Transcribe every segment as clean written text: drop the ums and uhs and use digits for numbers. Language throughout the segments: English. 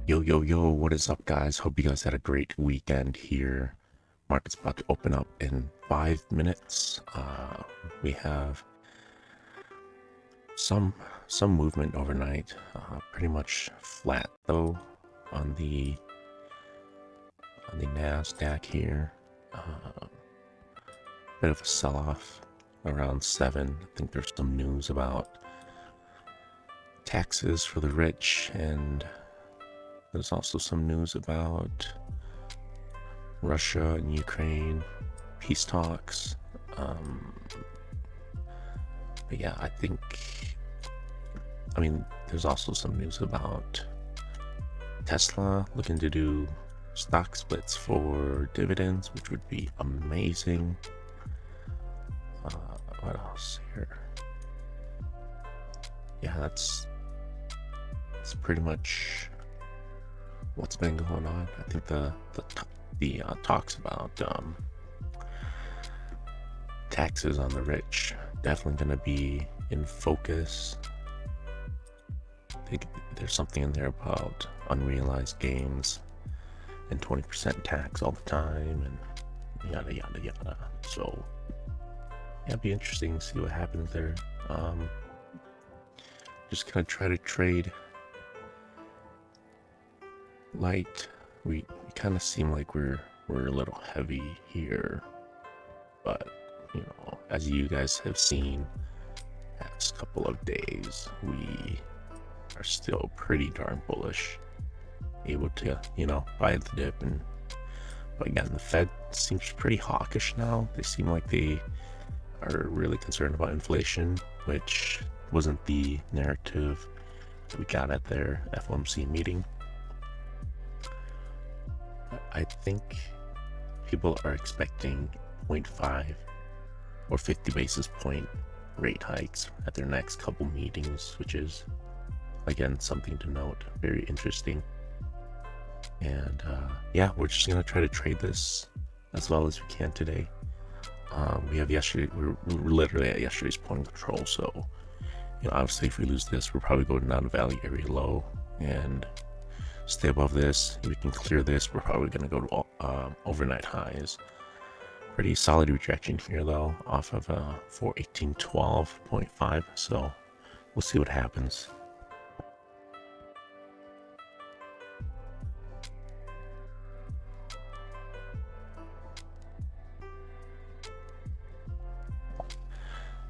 Yo, yo, yo, what is up, guys? Hope you guys had a great weekend here. Market's about to open up in 5 minutes. We have some movement overnight. Pretty much flat though on the Nasdaq here. Bit of a sell-off around 7. I think there's some news about taxes for the rich, and there's also some news about Russia and Ukraine peace talks. But yeah, there's also some news about Tesla looking to do stock splits for dividends, which would be amazing. What else here? Yeah, that's pretty much what's been going on. I think the talks about taxes on the rich definitely going to be in focus. I think there's something in there about unrealized gains and 20% tax all the time and yada yada yada. So yeah, it'd be interesting to see what happens there. Just gonna try to trade light. We kind of seem like we're a little heavy here, but you know, as you guys have seen past couple of days, we are still pretty darn bullish, able to, you know, buy the dip. But again, the Fed seems pretty hawkish now. They seem like they are really concerned about inflation, which wasn't the narrative that we got at their FOMC meeting. I think people are expecting 0.5 or 50 basis point rate hikes at their next couple meetings, which is, again, something to note. Very interesting. And yeah, we're just gonna try to trade this as well as we can today. We have yesterday. We're literally at yesterday's point of control, so you know, obviously, if we lose this, we're probably going down to value area low and stay above this. If we can clear this, we're probably going to go to overnight highs. Pretty solid rejection here, though, off of 418.12.5. So we'll see what happens.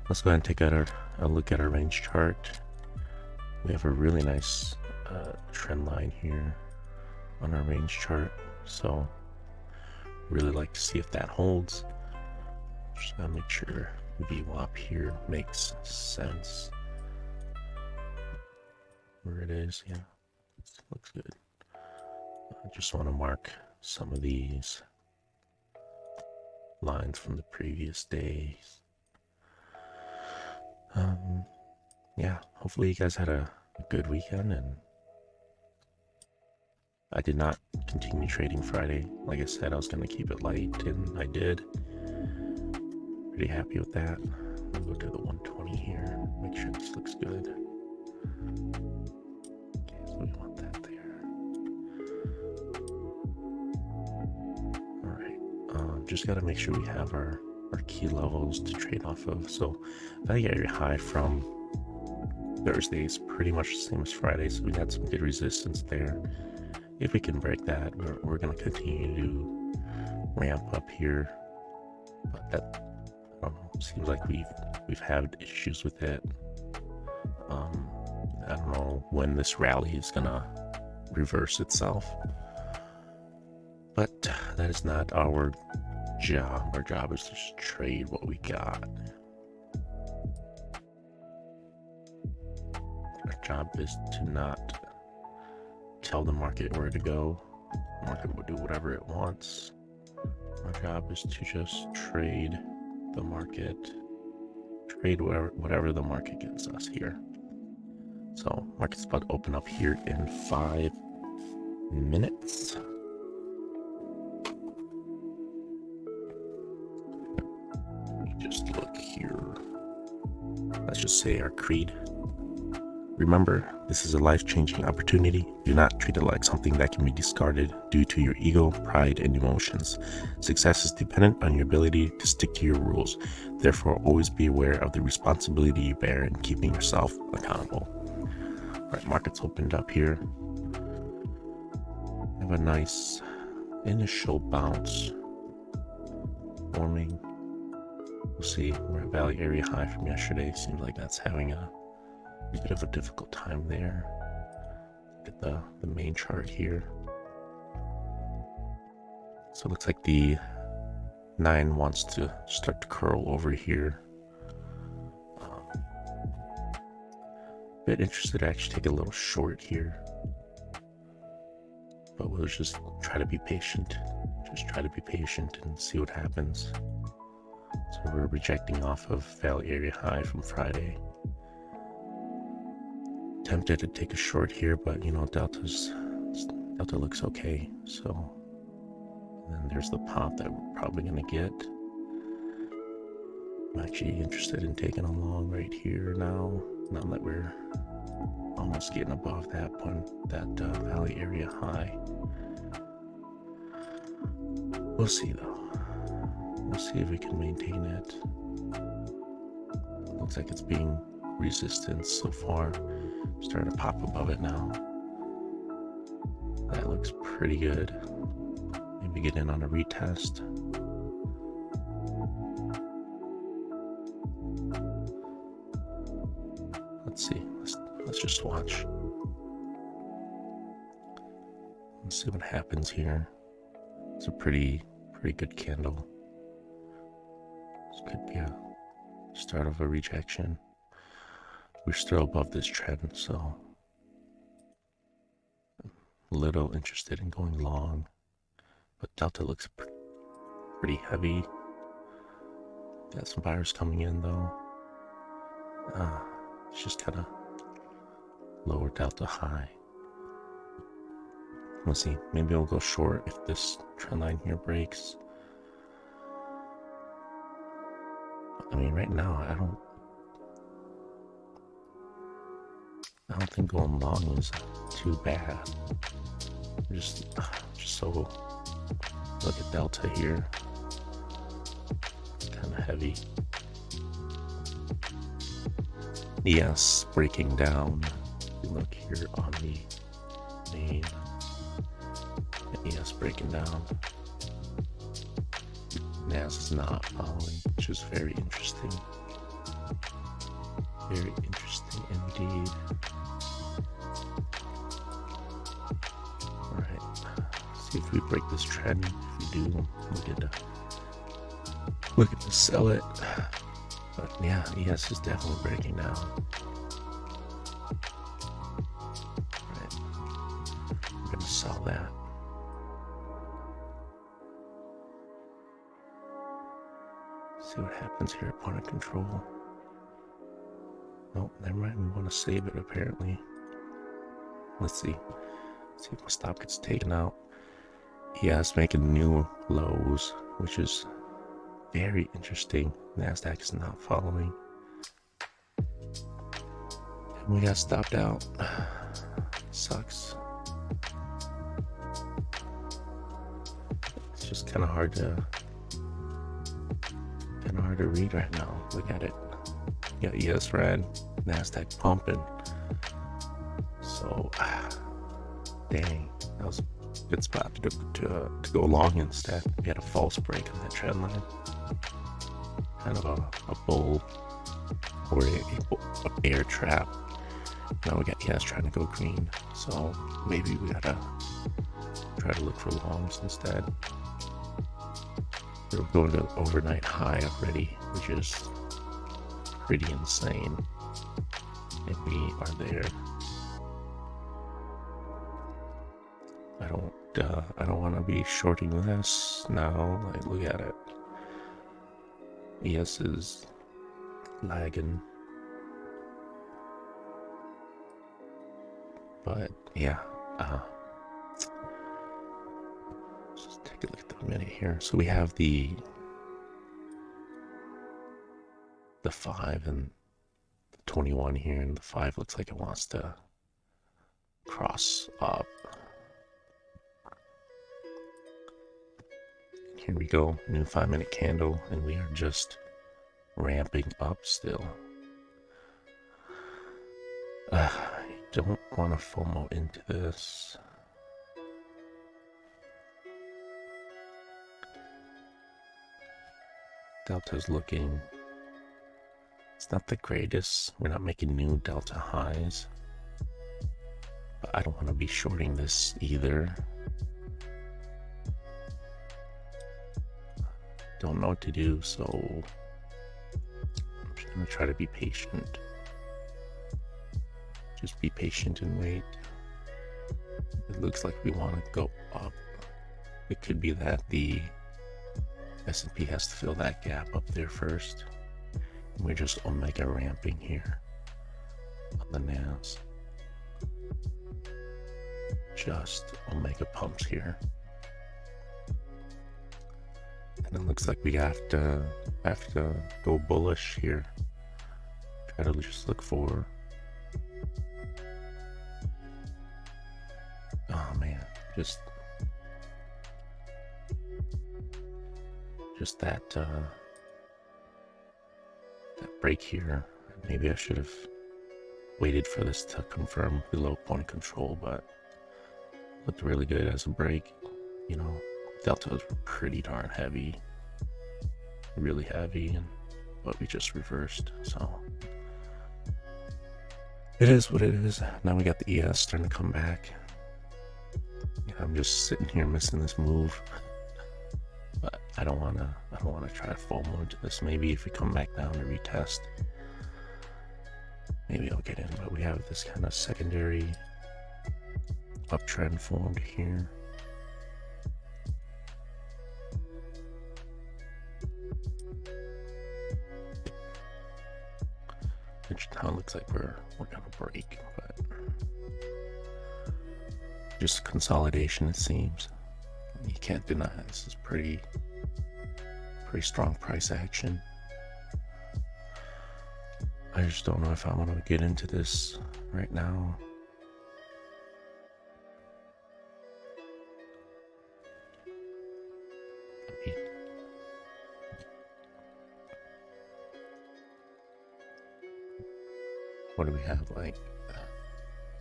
Let's go ahead and take a look at our range chart. We have a really nice trend line here on our range chart, so really like to see if that holds. Just gotta make sure VWAP here makes sense. Where it is, yeah, looks good. I just want to mark some of these lines from the previous days. Yeah, hopefully you guys had a good weekend, and I did not continue trading Friday. Like I said, I was going to keep it light, and I did. Pretty happy with that. I'll go to the 120 here, make sure this looks good. Okay, so we want that there. Alright, just got to make sure we have our key levels to trade off of. So value area high from Thursday is pretty much the same as Friday, so we got some good resistance there. If we can break that, we're going to continue to ramp up here. But that, I don't know, seems like we've had issues with it. I don't know when this rally is going to reverse itself, but that is not our job. Our job is to just trade what we got. Our job is to not tell the market where to go. The market will do whatever it wants. Our job is to just trade the market, trade whatever the market gives us here. So market's about to open up here in 5 minutes. Just look here. Let's just say our creed Remember, this is a life-changing opportunity. Do not treat it like something that can be discarded due to your ego, pride, and emotions. Success is dependent on your ability to stick to your rules. Therefore, always be aware of the responsibility you bear in keeping yourself accountable. All right, markets opened up here. Have a nice initial bounce forming. We'll see. We're at value area high from yesterday. Seems like that's having a bit of a difficult time there. Look at the main chart here. So it looks like the 9 wants to start to curl over here. Bit interested to actually take a little short here, but we'll just try to be patient. Just try to be patient and see what happens. So we're rejecting off of value area high from Friday. Tempted to take a short here, but you know, Delta looks okay. So and then there's the pop that we're probably gonna get. I'm actually interested in taking a long right here now that we're almost getting above that point, that value area high. We'll see though. We'll see if we can maintain it. Looks like it's being resistance so far. Starting to pop above it now. That looks pretty good. Maybe get in on a retest. Let's see. Let's just watch. Let's see what happens here. It's a pretty good candle. This could be a start of a rejection. We're still above this trend, so I'm a little interested in going long. But Delta looks pretty heavy. Got some buyers coming in though. It's just kind of lower Delta high. Let's see, maybe we'll go short if this trend line here breaks. I mean, right now, I don't think going long is too bad. Just so, look at Delta here. It's kind of heavy. Yes, breaking down. If you look here on the main. Yes, breaking down. Nasdaq is not following, which is very interesting. Very interesting indeed. Alright, see if we break this trend. If we do, look at the sell it. But yeah, ES is definitely breaking down. Alright, I'm gonna sell that. See what happens here at point of control. Oh, never mind, we want to save it apparently. Let's see. See if my stop gets taken out. Yeah, it's making new lows, which is very interesting. Nasdaq is not following. And we got stopped out. Sucks. It's just kind of hard to read right now. Look at it. Yeah, ES red, Nasdaq pumping. So, dang, that was a good spot to go long instead. We had a false break on that trend line. Kind of a bull or a bear trap. Now we got ES trying to go green. So maybe we gotta try to look for longs instead. We're going to overnight high already, which is pretty insane. And we are there. I don't want to be shorting this now. Like, look at it. ES is lagging. But yeah, just take a look at the minute here. So we have the 5 and the 21 here, and the 5 looks like it wants to cross up. Here we go, new 5-minute candle, and we are just ramping up still. I don't want to FOMO into this. Delta's looking, it's not the greatest. We're not making new delta highs, but I don't want to be shorting this either. Don't know what to do, so I'm just gonna try to be patient. Just be patient and wait. It looks like we want to go up. It could be that the S&P has to fill that gap up there first. We're just omega ramping here on the NAS. Just omega pumps here. And it looks like we have to go bullish here. Try to just look for, oh man, just that break here. Maybe I should have waited for this to confirm below point control, but looked really good as a break. You know, delta was pretty darn heavy, really heavy, but we just reversed. So it is what it is. Now we got the ES starting to come back. I'm just sitting here missing this move. But I don't wanna try to FOMO into this. Maybe if we come back down to retest, maybe I'll get in. But we have this kind of secondary uptrend formed here. Which now looks like we're gonna break, but just consolidation it seems. You can't deny this is pretty strong price action. I just don't know if I want to get into this right now. What do we have? Like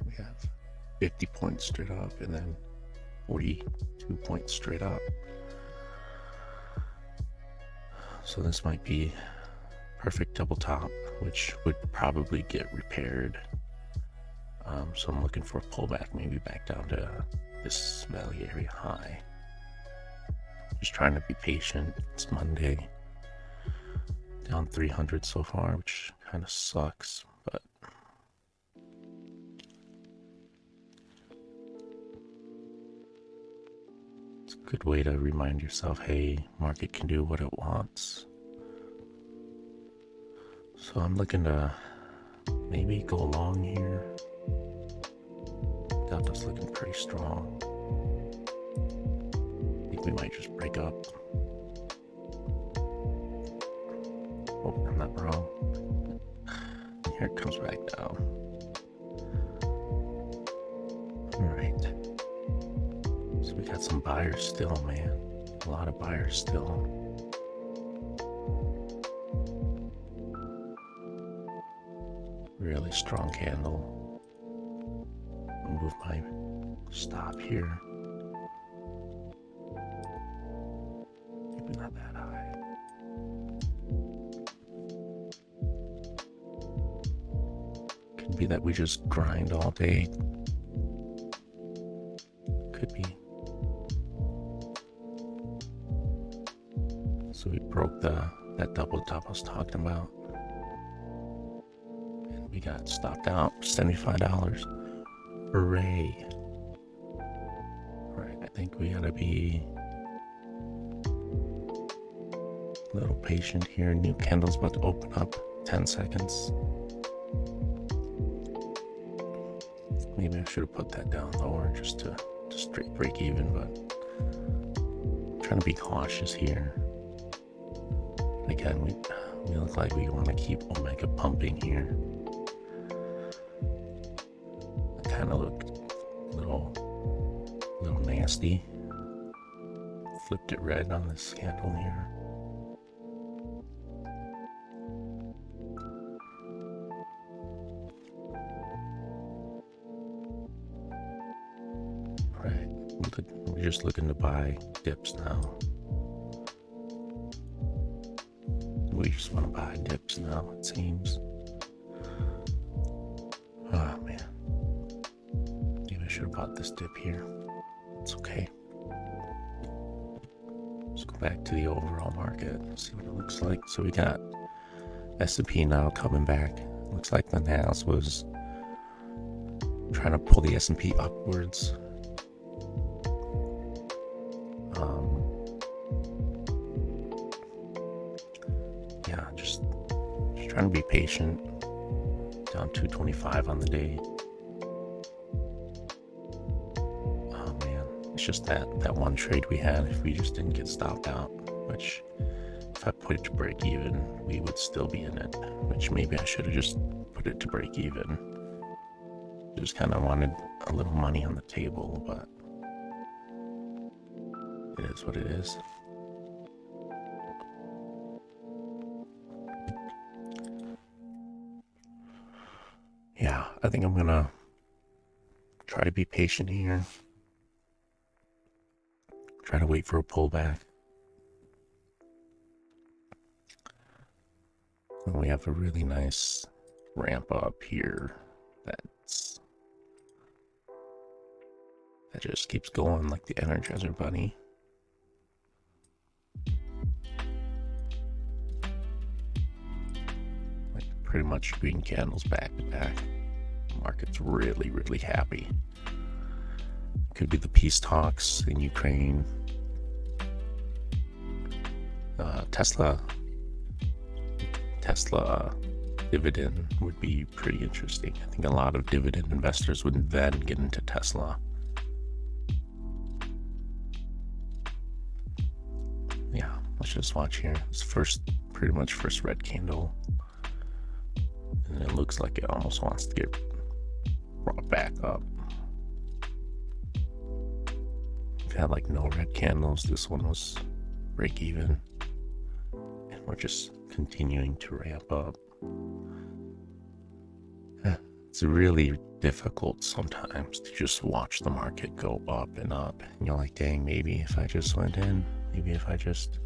we have 50 points straight up and then 42 points straight up. So this might be perfect double top, which would probably get repaired. So I'm looking for a pullback, maybe back down to this value area high. Just trying to be patient. It's Monday. Down 300 so far, which kind of sucks, but good way to remind yourself, hey, market can do what it wants. So I'm looking to maybe go long here. Delta's looking pretty strong. I think we might just break up. Oh, I'm not wrong. Here it comes back down. All right. So we got some buyers still, man. A lot of buyers still. Really strong candle. I'll move my stop here. Maybe not that high. Could be that we just grind all day. Could be. So we broke that double top I was talking about. And we got stopped out, $75. Hooray. Alright, I think we gotta be a little patient here. New candle's about to open up. 10 seconds. Maybe I should have put that down lower just to straight break even, but I'm trying to be cautious here. Again, we look like we want to keep omega pumping here. kind of looked a little nasty. Flipped it red on this candle here. Right, we're just looking to buy dips now. We just want to buy dips now, it seems. Oh man, maybe I should have bought this dip here. It's okay. Let's go back to the overall market and see what it looks like. So we got S&P now coming back. Looks like the Nas was trying to pull the S&P upwards. Yeah, just trying to be patient. Down 225 on the day. Oh man, it's just that one trade we had. If we just didn't get stopped out, which if I put it to break even, we would still be in it. Which maybe I should have just put it to break even. Just kind of wanted a little money on the table, but it is what it is. Yeah, I think I'm gonna try to be patient here. Try to wait for a pullback. And we have a really nice ramp up here that just keeps going like the Energizer Bunny. Like pretty much green candles back to back. The market's really, really happy. Could be the peace talks in Ukraine. Tesla dividend would be pretty interesting. I think a lot of dividend investors would then get into Tesla. Yeah, let's just watch here. It's pretty much first red candle. And it looks like it almost wants to get brought back up. We've had like no red candles. This one was break even. And we're just continuing to ramp up. It's really difficult sometimes to just watch the market go up and up. And you're like, dang, maybe if I just went in, maybe if I just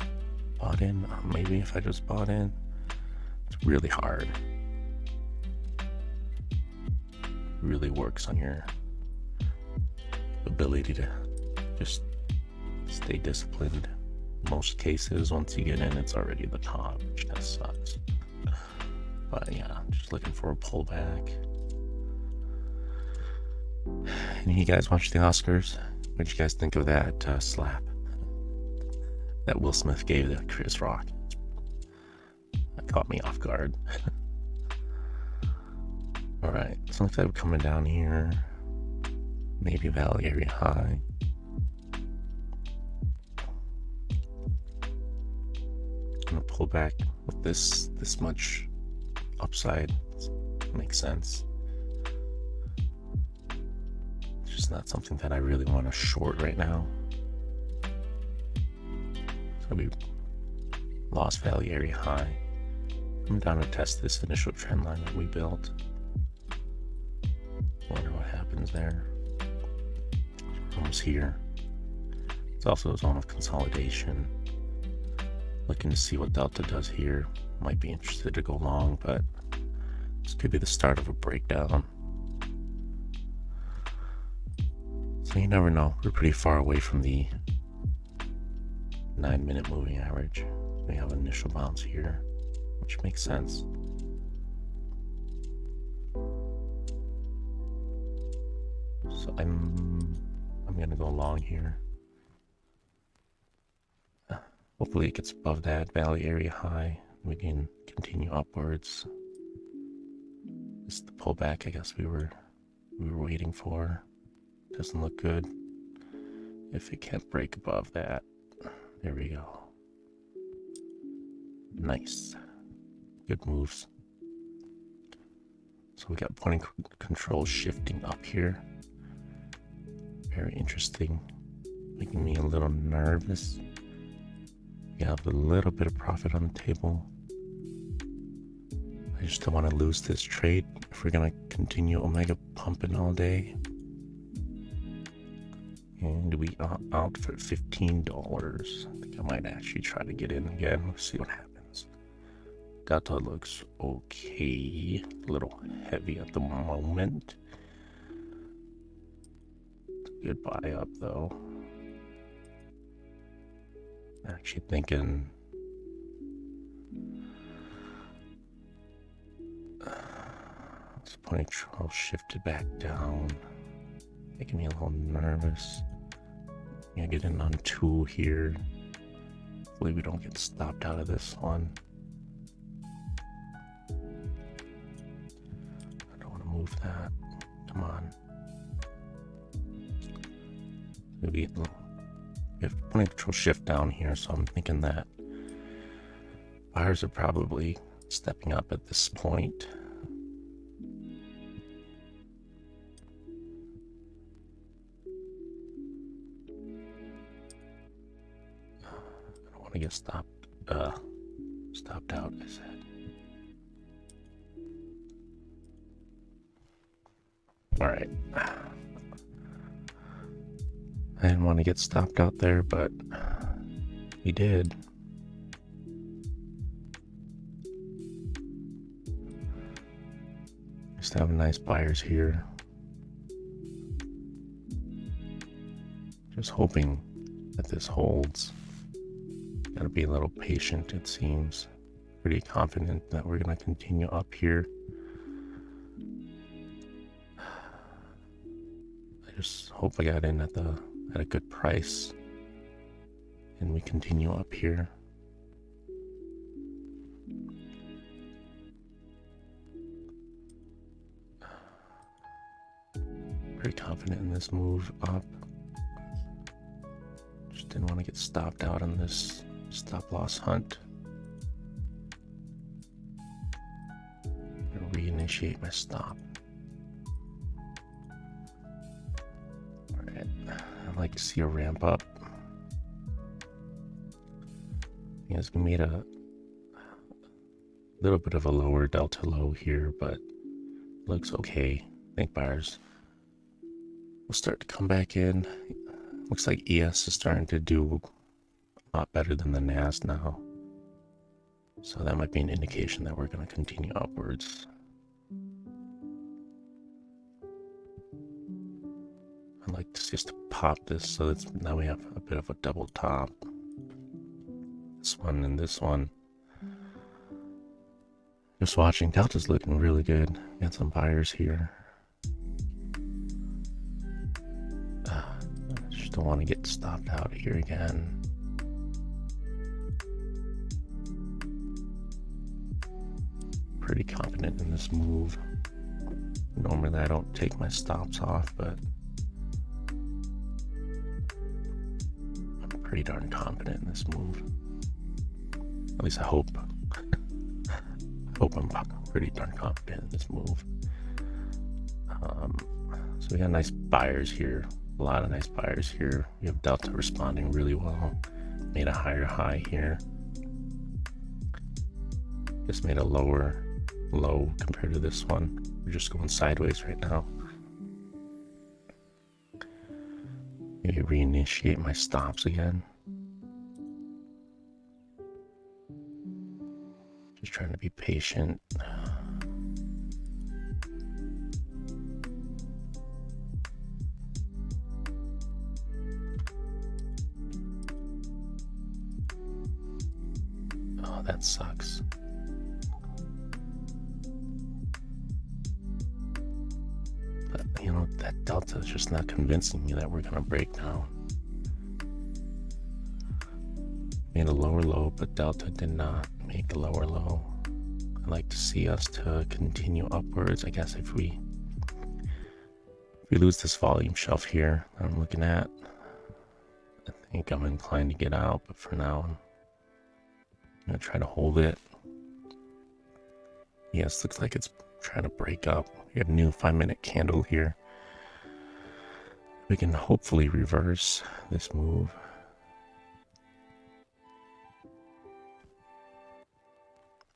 bought in, maybe if I just bought in. It's really hard. It really works on your ability to just stay disciplined. Most cases, once you get in, it's already at the top, which kind of sucks. But yeah, just looking for a pullback. And you guys watch the Oscars? What did you guys think of that slap that Will Smith gave to Chris Rock? That caught me off guard. Alright, so looks like we're coming down here. Maybe Valley Area High. Gonna pull back with this much upside. Makes sense. It's just not something that I really want to short right now. So we lost Valley Area High. I'm down to test this initial trend line that we built. Wonder what happens there. Almost here. It's also a zone of consolidation. Looking to see what Delta does here. Might be interested to go long, but this could be the start of a breakdown. So you never know. We're pretty far away from the 9-minute moving average. We have an initial bounce here, which makes sense. So I'm gonna go long here. Hopefully it gets above that Valley Area High. We can continue upwards. This is the pullback I guess we were waiting for. Doesn't look good. If it can't break above that, there we go. Nice. Good moves. So we got point control shifting up here. Very interesting. Making me a little nervous. We have a little bit of profit on the table. I just don't want to lose this trade if we're going to continue Omega pumping all day. And we are out for $15. I think I might actually try to get in again. Let's see what happens. Delta looks okay. A little heavy at the moment. Good buy up though. Actually thinking this point control shifted back down, making me a little nervous. I'm gonna get in on 2 here. Hopefully we don't get stopped out of this one. I don't want to move that. Come on. Maybe we have point control shift down here, so I'm thinking that buyers are probably stepping up at this point. I don't want to get stopped out, I said. All right. I didn't want to get stopped out there, but we did. Just have nice buyers here. Just hoping that this holds. Gotta be a little patient, it seems. Pretty confident that we're gonna continue up here. I just hope I got in at a good price and we continue up here. Very confident in this move up. Just didn't want to get stopped out on this stop loss hunt. I'm gonna reinitiate my stop. I'd like to see a ramp up. Yes, we made a little bit of a lower delta low here, but looks okay. I think buyers will start to come back in. Looks like ES is starting to do a lot better than the NAS now. So that might be an indication that we're going to continue upwards. I'd like to just pop this so that now we have a bit of a double top. This one and this one. Just watching, Delta's looking really good. Got some buyers here. Just don't want to get stopped out here again. Pretty confident in this move. Normally I don't take my stops off, but I'm pretty darn confident in this move. At least I hope. I'm pretty darn confident in this move. So we got nice buyers here. A lot of nice buyers here. We have Delta responding really well. Made a higher high here. Just made a lower low compared to this one. We're just going sideways right now. Maybe reinitiate my stops again. Just trying to be patient. Oh, that sucks. But, you know, that delta is just not convincing me that we're gonna break down. Made a lower low, but delta did not make the lower low. I'd like to see us to continue upwards. I guess if we lose this volume shelf here that I'm looking at, I think I'm inclined to get out, but for now I'm gonna try to hold it. Yes, looks like it's trying to break up. We have a new 5-minute candle here. We can hopefully reverse this move.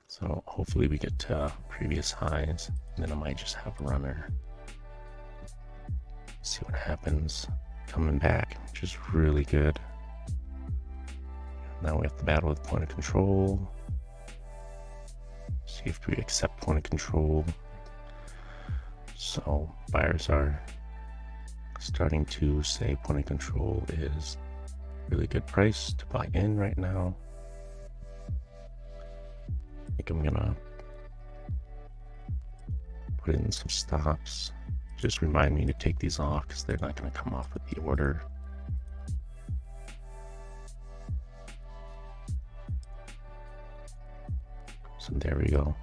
So hopefully we get to previous highs, and then I might just have a runner. See what happens. Coming back, which is really good. Now we have to battle with point of control. See if we accept point of control. So buyers are starting to say point of control is really good price to buy in right now. I think I'm gonna put in some stops. Just remind me to take these off because they're not gonna come off with the order. So there we go.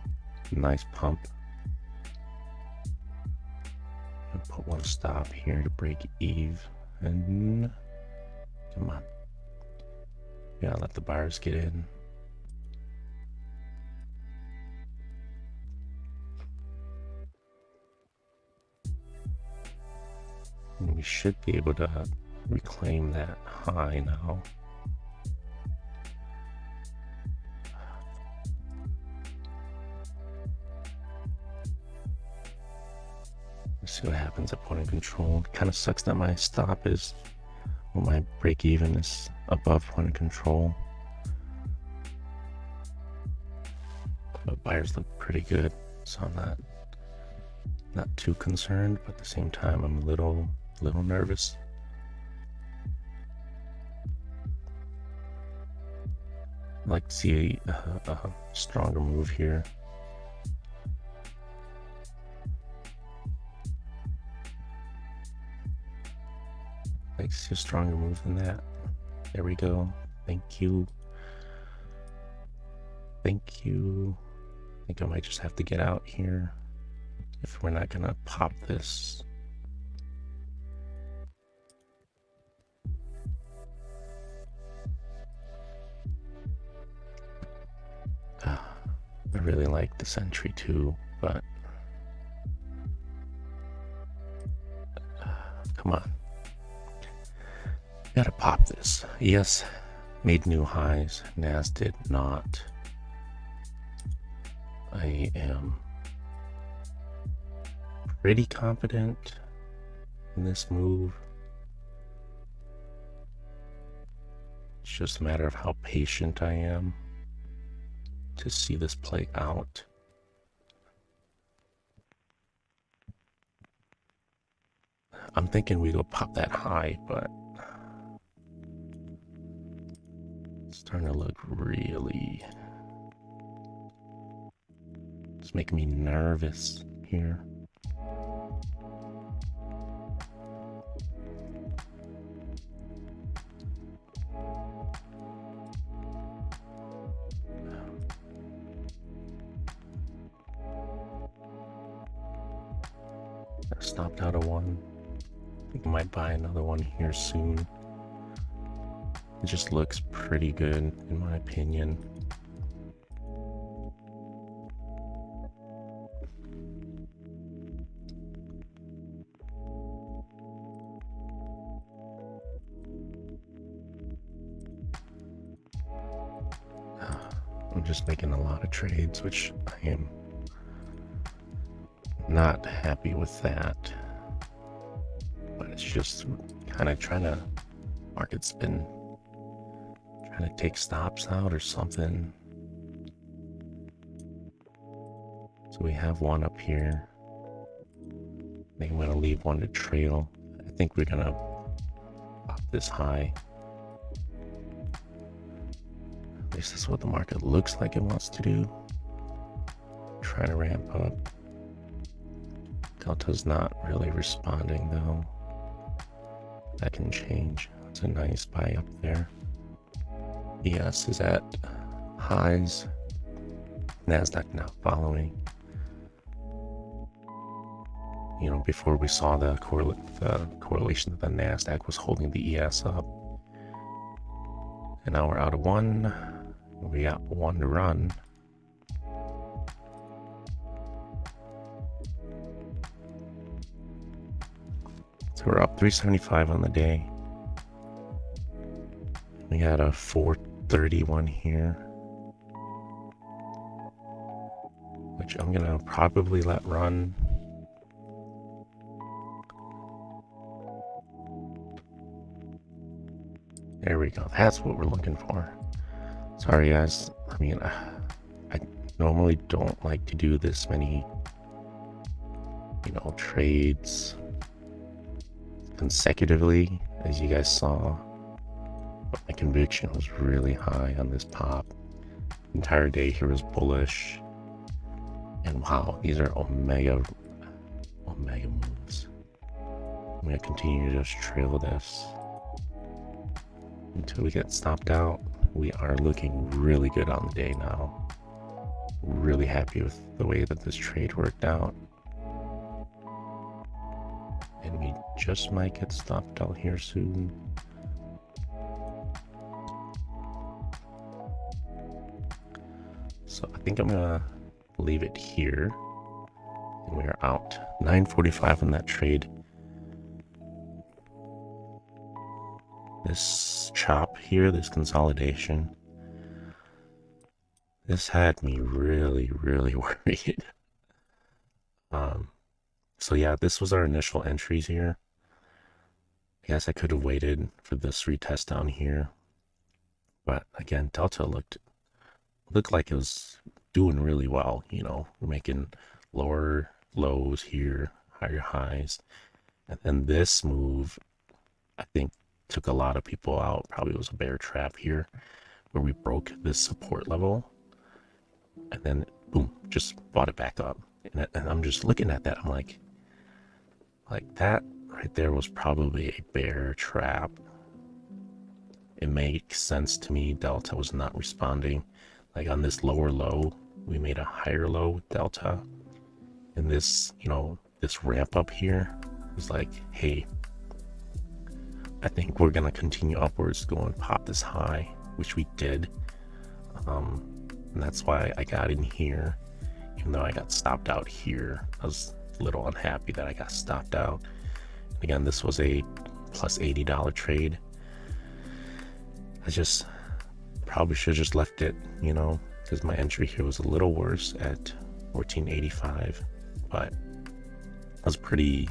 Nice pump. I'll put one stop here to break Eve. And come on. Yeah, let the buyers get in. And we should be able to reclaim that high now. Let's see what happens at point of control. It kind of sucks that my stop is, well, my break even is above point of control. But buyers look pretty good, so I'm not too concerned, but at the same time I'm a little nervous. I'd like to see a stronger move here. I'd like to see a stronger move than that. There we go. Thank you. Thank you. I think I might just have to get out here if we're not gonna pop this. I really like this entry too, but come on. Gotta pop this. ES made new highs. Nas did not. I am pretty confident in this move. It's just a matter of how patient I am to see this play out. I'm thinking we go pop that high, but it's starting to look really... It's making me nervous here. I stopped out of one. I think I might buy another one here soon. It just looks pretty good in my opinion. I'm just making a lot of trades, which I am not happy with that. But it's just kind of market's been trying to take stops out or something. So we have one up here. I think I'm going to leave one to trail. I think we're going to pop this high. At least that's what the market looks like it wants to do. Trying to ramp up. Delta's not really responding though. That can change. It's a nice buy up there. ES is at highs. Nasdaq now following. You know, before we saw the correlation that the Nasdaq was holding the ES up. And now we're out of one. We got one to run. So we're up 375 on the day. We got a 431 here, which I'm gonna probably let run. There we go. That's what we're looking for. Sorry guys. I mean, I normally don't like to do this many, trades consecutively, as you guys saw. But my conviction was really high on this pop. The entire day here was bullish. And wow, these are omega moves. I'm gonna continue to just trail this until we get stopped out. We are looking really good on the day now. Really happy with the way that this trade worked out. And we just might get stopped out here soon. So I think I'm gonna leave it here. And we are out. 945 on that trade. This chop here, this consolidation, this had me really, really worried. So yeah, this was our initial entries here. I guess I could have waited for this retest down here. But again, Delta looked like it was doing really well. We're making lower lows here, higher highs. And then this move, I think, took a lot of people out. Probably was a bear trap here where we broke this support level and then boom, just bought it back up. And I'm just looking at that. I'm like that right there was probably a bear trap. It makes sense to me. Delta was not responding. Like on this lower low, we made a higher low with Delta. And this, this ramp up here was like, hey, I think we're gonna continue upwards, go and pop this high, which we did. And that's why I got in here, even though I got stopped out here. I was a little unhappy that I got stopped out. And again, this was a plus $80 trade. I just probably should have just left it, because my entry here was a little worse at 1485, but I was pretty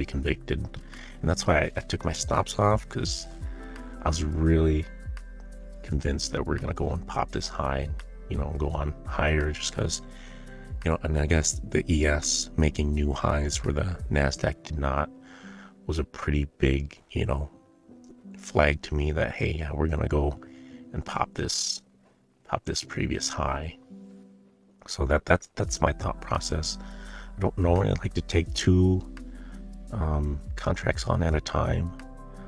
convicted. And that's why I took my stops off, because I was really convinced that we're gonna go and pop this high, and go on higher, just because, and I guess the ES making new highs where the Nasdaq did not was a pretty big, flag to me that, hey, yeah, we're gonna go and pop this previous high. So that's my thought process. I don't normally like to take two contracts on at a time.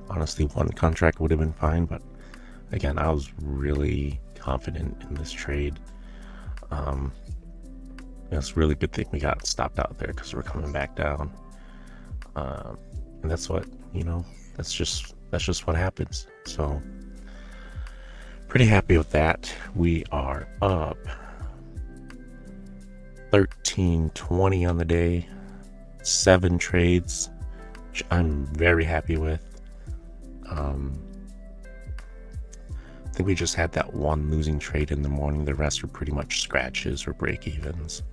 Honestly, one contract would have been fine, but again, I was really confident in this trade. It's a really good thing we got stopped out there, because we're coming back down. And that's what, that's just what happens. So pretty happy with that. We are up 1320 on the day, 7 trades, which I'm very happy with. I think we just had that one losing trade in the morning. The rest are pretty much scratches or break evens.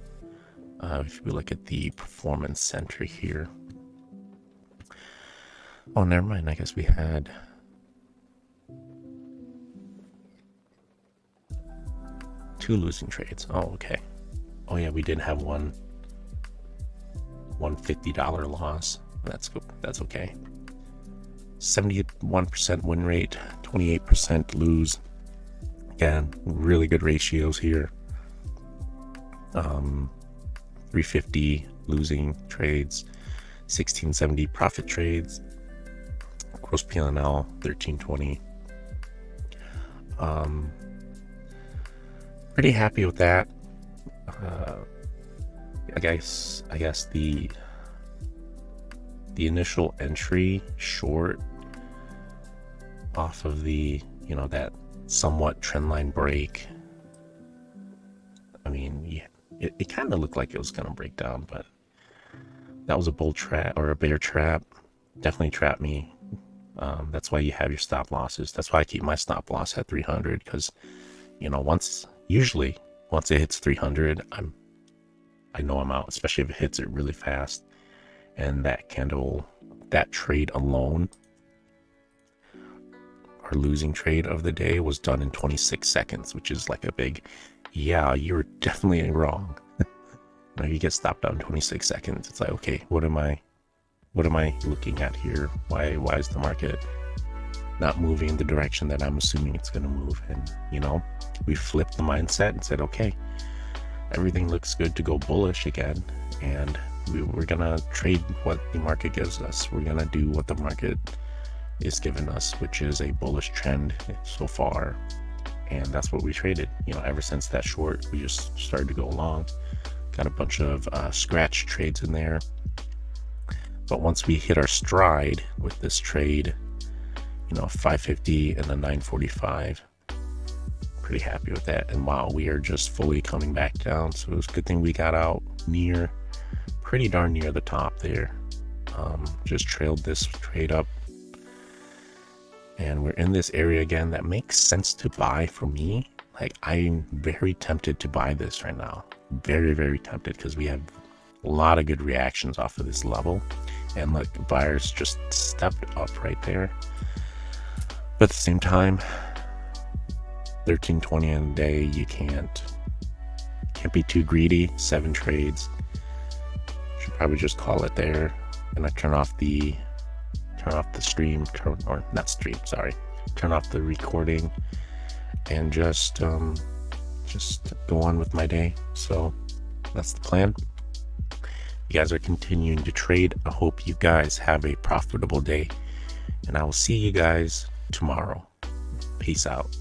If we look at the performance center here. Oh, never mind. I guess we had two losing trades. Oh, okay. Oh yeah, we did have one $50 loss. That's good. That's okay. 71% win rate, 28% lose. Again, really good ratios here. 350 losing trades, 1670 profit trades, gross P&L 1320. Pretty happy with that. I guess the initial entry short off of the, that somewhat trendline break. I mean, yeah, it kind of looked like it was going to break down, but that was a bull trap or a bear trap. definitely trapped me. That's why you have your stop losses. That's why I keep my stop loss at 300, because usually once it hits 300, I know I'm out, especially if it hits it really fast. And that trade alone, our losing trade of the day, was done in 26 seconds, which is like a big, yeah, you're definitely wrong. You get stopped out in 26 seconds. It's like, okay, what am I looking at here? Why is the market not moving in the direction that I'm assuming it's going to move? And we flipped the mindset and said, okay, everything looks good to go bullish again, and we're gonna trade what the market gives us. We're gonna do what the market is giving us, which is a bullish trend so far, and that's what we traded. Ever since that short, we just started to go long. Got a bunch of scratch trades in there, but once we hit our stride with this trade, 550 and a 945, pretty happy with that. And wow, we are just fully coming back down, so it was a good thing we got out pretty darn near the top there. Just trailed this trade up, and we're in this area again that makes sense to buy for me. Like, I'm very tempted to buy this right now, very, very tempted, because we have a lot of good reactions off of this level, and look, buyers just stepped up right there. But at the same time, 1320 in a day, you can't be too greedy. 7 trades, should probably just call it there. And I turn off the stream, turn off the recording, and just go on with my day. So that's the plan. You guys are continuing to trade. I hope you guys have a profitable day, and I will see you guys tomorrow. Peace out.